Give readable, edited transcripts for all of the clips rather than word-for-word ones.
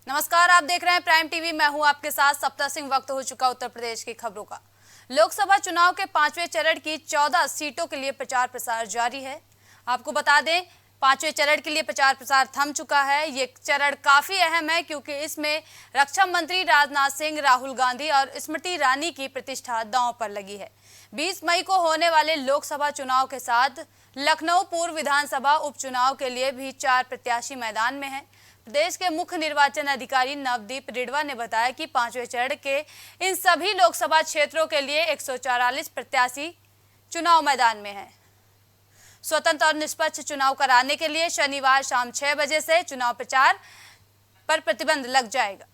नमस्कार, आप देख रहे हैं प्राइम टीवी। मैं हूं आपके साथ सप्ताह सिंह। वक्त हो चुका उत्तर प्रदेश की खबरों का। लोकसभा चुनाव के 5वें चरण की 14 सीटों के लिए प्रचार प्रसार जारी है। आपको बता दें, 5वें चरण के लिए प्रचार प्रसार थम चुका है। ये चरण काफी अहम है क्योंकि इसमें रक्षा मंत्री राजनाथ सिंह, राहुल गांधी और स्मृति ईरानी की प्रतिष्ठा दांव पर लगी है। 20 मई को होने वाले लोकसभा चुनाव के साथ लखनऊ पूर्व विधानसभा उपचुनाव के लिए भी 4 प्रत्याशी मैदान में हैं। प्रदेश के मुख्य निर्वाचन अधिकारी नवदीप रिडवा ने बताया कि 5वें चरण के इन सभी लोकसभा क्षेत्रों के लिए 144 प्रत्याशी चुनाव मैदान में हैं। स्वतंत्र और निष्पक्ष चुनाव कराने के लिए शनिवार शाम 6 बजे से चुनाव प्रचार पर प्रतिबंध लग जाएगा।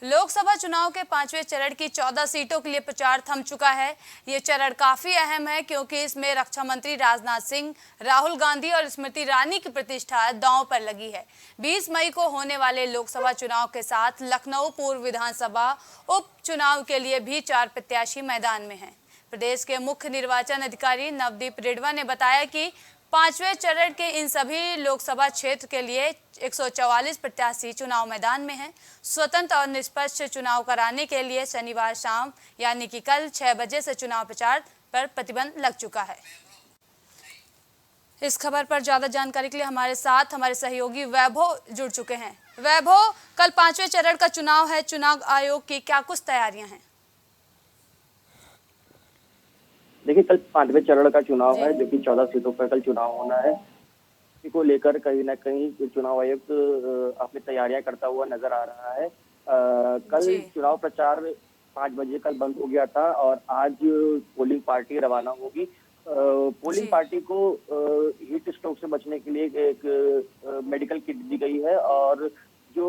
लोकसभा चुनाव के 5वें चरण की 14 सीटों के लिए प्रचार थम चुका है। ये चरण काफी अहम है क्योंकि इसमें रक्षा मंत्री राजनाथ सिंह, राहुल गांधी और स्मृति ईरानी की प्रतिष्ठा दांव पर लगी है। 20 मई को होने वाले लोकसभा चुनाव के साथ लखनऊ पूर्व विधानसभा उपचुनाव के लिए भी 4 प्रत्याशी मैदान में हैं। प्रदेश के मुख्य निर्वाचन अधिकारी नवदीप रिडवा ने बताया कि 5वें चरण के इन सभी लोकसभा क्षेत्र के लिए 144 प्रत्याशी चुनाव मैदान में हैं। स्वतंत्र और निष्पक्ष चुनाव कराने के लिए शनिवार शाम यानी कि कल 6 बजे से चुनाव प्रचार पर प्रतिबंध लग चुका है। इस खबर पर ज्यादा जानकारी के लिए हमारे साथ हमारे सहयोगी वैभव जुड़ चुके हैं। वैभव, कल 5वें चरण का चुनाव है। चुनाव आयोग की क्या कुछ तैयारियां हैं? देखिए, कल 5वें चरण का चुनाव है जो कि 14 सीटों पर कल चुनाव होना है। इसी को लेकर कहीं ना कहीं चुनाव आयुक्त अपनी तैयारियां करता हुआ नजर आ रहा है। कल चुनाव प्रचार 5 बजे कल बंद हो गया था और आज पोलिंग पार्टी रवाना होगी। पोलिंग पार्टी को हीट स्ट्रोक से बचने के लिए एक मेडिकल किट दी गई है और जो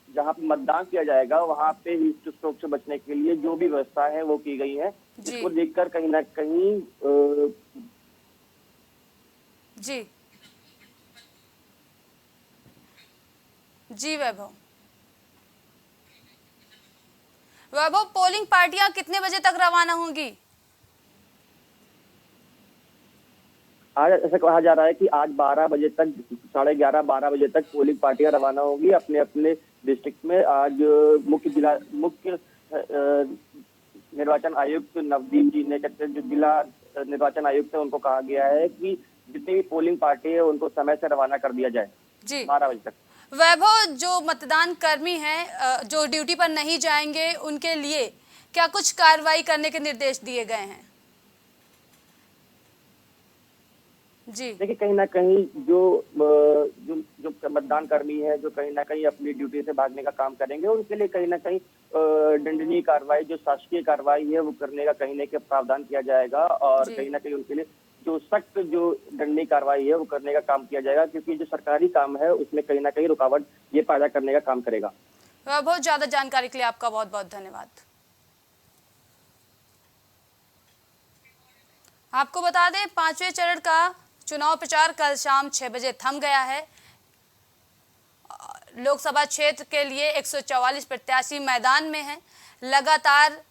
जहाँ पे मतदान किया जाएगा वहाँ पे हीट स्ट्रोक से बचने के लिए जो भी व्यवस्था है वो की गई है, जिसको देखकर कहीं ना कहीं जी वैभव, पोलिंग पार्टियां कितने बजे तक रवाना होंगी? आज ऐसा कहा जा रहा है कि आज 12 बजे तक, 11:30-12 बजे तक पोलिंग पार्टियां रवाना होंगी अपने अपने डिस्ट्रिक्ट में। आज मुख्य निर्वाचन आयुक्त नवदीप जी ने, जो जिला निर्वाचन आयुक्त है, उनको कहा गया है कि जितनी भी पोलिंग पार्टी है उनको समय से रवाना कर दिया जाए 12 बजे तक। वैभव, जो मतदान कर्मी हैं जो ड्यूटी पर नहीं जाएंगे उनके लिए क्या कुछ कार्रवाई करने के निर्देश दिए गए हैं? जी देखिए, कहीं ना कहीं जो मतदान कर्मी है, जो कहीं ना कहीं अपनी ड्यूटी से भागने का काम करेंगे, उनके लिए कहीं ना कहीं दंडनीय कार्रवाई, जो शासकीय कार्रवाई है वो करने का कहीं ना कहीं प्रावधान किया जाएगा और कहीं ना कहीं उनके लिए जो सख्त जो दंडनीय कार्रवाई है वो करने का काम किया जाएगा, क्योंकि जो सरकारी काम है उसमें कहीं ना कहीं रुकावट ये पैदा करने का काम करेगा। बहुत ज्यादा जानकारी के लिए आपका बहुत बहुत धन्यवाद। आपको बता दें, 5वें चरण का चुनाव प्रचार कल शाम 6 बजे थम गया है। लोकसभा क्षेत्र के लिए 144 प्रत्याशी मैदान में हैं। लगातार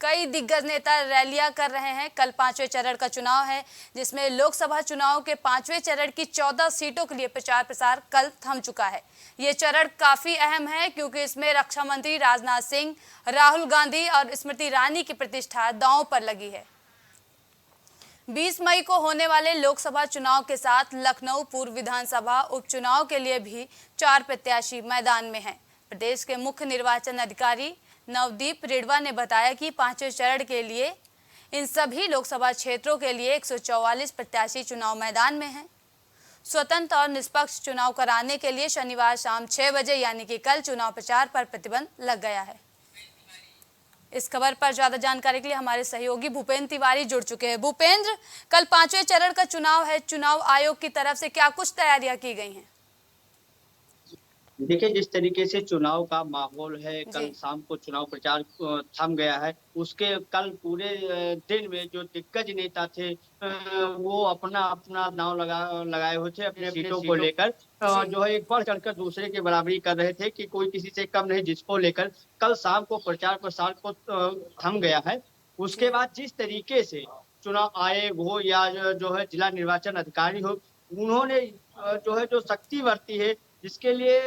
कई दिग्गज नेता रैलियां कर रहे हैं। कल 5वें चरण का चुनाव है जिसमें लोकसभा चुनाव के 5वें चरण की 14 सीटों के लिए प्रचार प्रसार कल थम चुका है। ये चरण काफी अहम है क्योंकि इसमें रक्षा मंत्री राजनाथ सिंह, राहुल गांधी और स्मृति ईरानी की प्रतिष्ठा दांव पर लगी है। 20 मई को होने वाले लोकसभा चुनाव के साथ लखनऊ पूर्व विधानसभा उपचुनाव के लिए भी 4 प्रत्याशी मैदान में हैं। प्रदेश के मुख्य निर्वाचन अधिकारी नवदीप रिडवा ने बताया कि 5वें चरण के लिए इन सभी लोकसभा क्षेत्रों के लिए 144 प्रत्याशी चुनाव मैदान में हैं। स्वतंत्र और निष्पक्ष चुनाव कराने के लिए शनिवार शाम 6 बजे यानी कि कल चुनाव प्रचार पर प्रतिबंध लग गया है। इस खबर पर ज्यादा जानकारी के लिए हमारे सहयोगी भूपेंद्र तिवारी जुड़ चुके हैं। भूपेंद्र, कल 5वें चरण का चुनाव है। चुनाव आयोग की तरफ से क्या कुछ तैयारियां की गई हैं? देखिए, जिस तरीके से चुनाव का माहौल है, कल जी शाम को चुनाव प्रचार थम गया है। उसके कल पूरे दिन में जो दिग्गज नेता थे वो अपना-अपना दाँव लगाए हुए थे अपने सीटों को लेकर जी जो है एक बढ़ चढ़कर दूसरे की बराबरी कर रहे थे कि कोई किसी से कम नहीं, जिसको लेकर कल शाम को प्रचार प्रसार को थम गया है। उसके जी बाद जिस तरीके से चुनाव आयोग हो या जो है जिला निर्वाचन अधिकारी हो, उन्होंने जो है जो सख्ती बरती है, जिसके लिए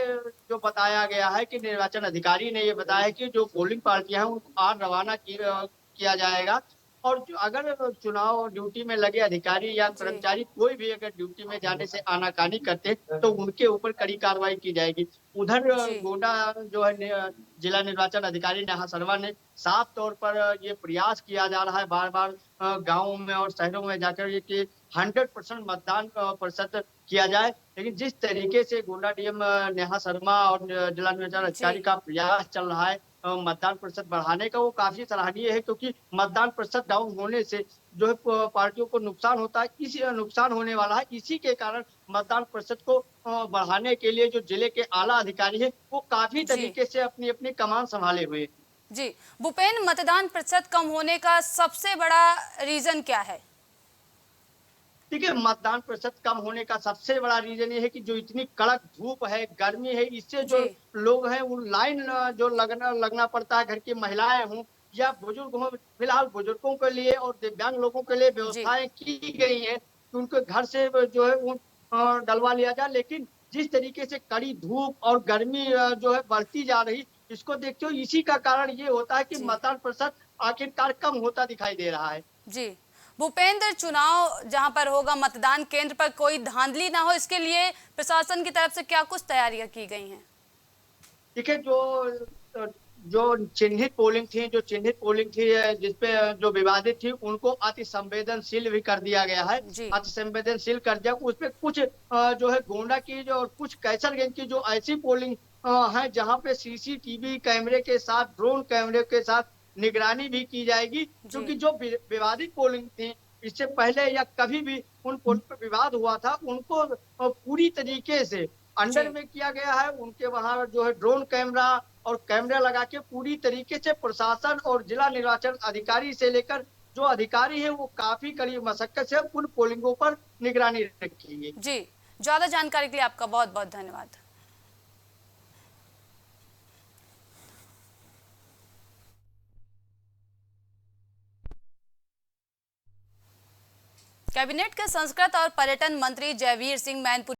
जो बताया गया है कि निर्वाचन अधिकारी ने ये बताया है कि जो पोलिंग पार्टियाँ हैं उनको आज रवाना किया जाएगा और जो अगर चुनाव ड्यूटी में लगे अधिकारी या जी कर्मचारी कोई भी अगर ड्यूटी में जाने से आनाकानी करते तो उनके ऊपर कड़ी कार्रवाई की जाएगी। उधर जी गोंडा जो है जिला निर्वाचन अधिकारी नेहा शर्मा ने साफ तौर पर ये प्रयास किया जा रहा है बार-बार गाँवों में और शहरों में जाकर ये कि 100% मतदान प्रतिशत किया जाए। लेकिन जिस तरीके से गोंडा डीएम नेहा शर्मा और जिला निर्वाचन अधिकारी जी का प्रयास चल रहा है मतदान प्रतिशत बढ़ाने का, वो काफ़ी सराहनीय है क्योंकि मतदान प्रतिशत डाउन होने से जो है पार्टियों को नुकसान होता है, इसी नुकसान होने वाला है। इसी के कारण मतदान प्रतिशत को बढ़ाने के लिए जो जिले के आला अधिकारी हैं, वो काफ़ी जी तरीके से अपनी-अपनी कमान सँभाले हुए हैं। जी भूपेन, मतदान प्रतिशत कम होने का सबसे बड़ा रीजन क्या है? देखिए, मतदान प्रतिशत कम होने का सबसे बड़ा रीज़न ये है कि जो इतनी कड़क धूप है, गर्मी है, इससे जो जी लोग हैं वो लाइन जो लगना पड़ता है, घर की महिलाएँ हों या बुजुर्ग हों, फिलहाल बुजुर्गों के लिए और दिव्यांग लोगों के लिए जी व्यवस्थाएँ की गई हैं कि उनको घर से जो है वो डलवा लिया जाए। लेकिन जिस तरीके से कड़ी धूप और गर्मी जो है बढ़ती जा रही, इसको देखते हुए इसी का कारण ये होता है कि जी मतदान प्रतिशत आखिरकार कम होता दिखाई दे रहा है। जी भूपेंद्र, चुनाव जहां पर होगा मतदान केंद्र पर कोई धांधली ना हो, इसके लिए प्रशासन की तरफ से क्या कुछ तैयारियां की गई हैं? देखिए अ, जो चिन्हित पोलिंग थी जिसपे जो विवादित थी उनको अति संवेदनशील भी कर दिया गया है। जी अति संवेदनशील कर दिया उसपे कुछ जो है गोंडा की जो और कुछ कैसरगंज की जो ऐसी पोलिंग है जहाँ पे सीसीटीवी कैमरे के साथ, ड्रोन कैमरे के साथ निगरानी भी की जाएगी जी क्योंकि जो विवादित पोलिंग थी, इससे पहले या कभी भी उन पोलिंग पे विवाद हुआ था, उनको पूरी तरीके से अंडर जी में किया गया है। उनके वहाँ जो है ड्रोन कैमरा और कैमरा लगा के पूरी तरीके से प्रशासन और जिला निर्वाचन अधिकारी से लेकर जो अधिकारी है वो काफ़ी कड़ी मशक्कत से उन पोलिंगों पर निगरानी रखेंगे। जी ज्यादा जानकारी के लिए आपका बहुत बहुत धन्यवाद। कैबिनेट के संस्कृत और पर्यटन मंत्री जयवीर सिंह मैनपुरी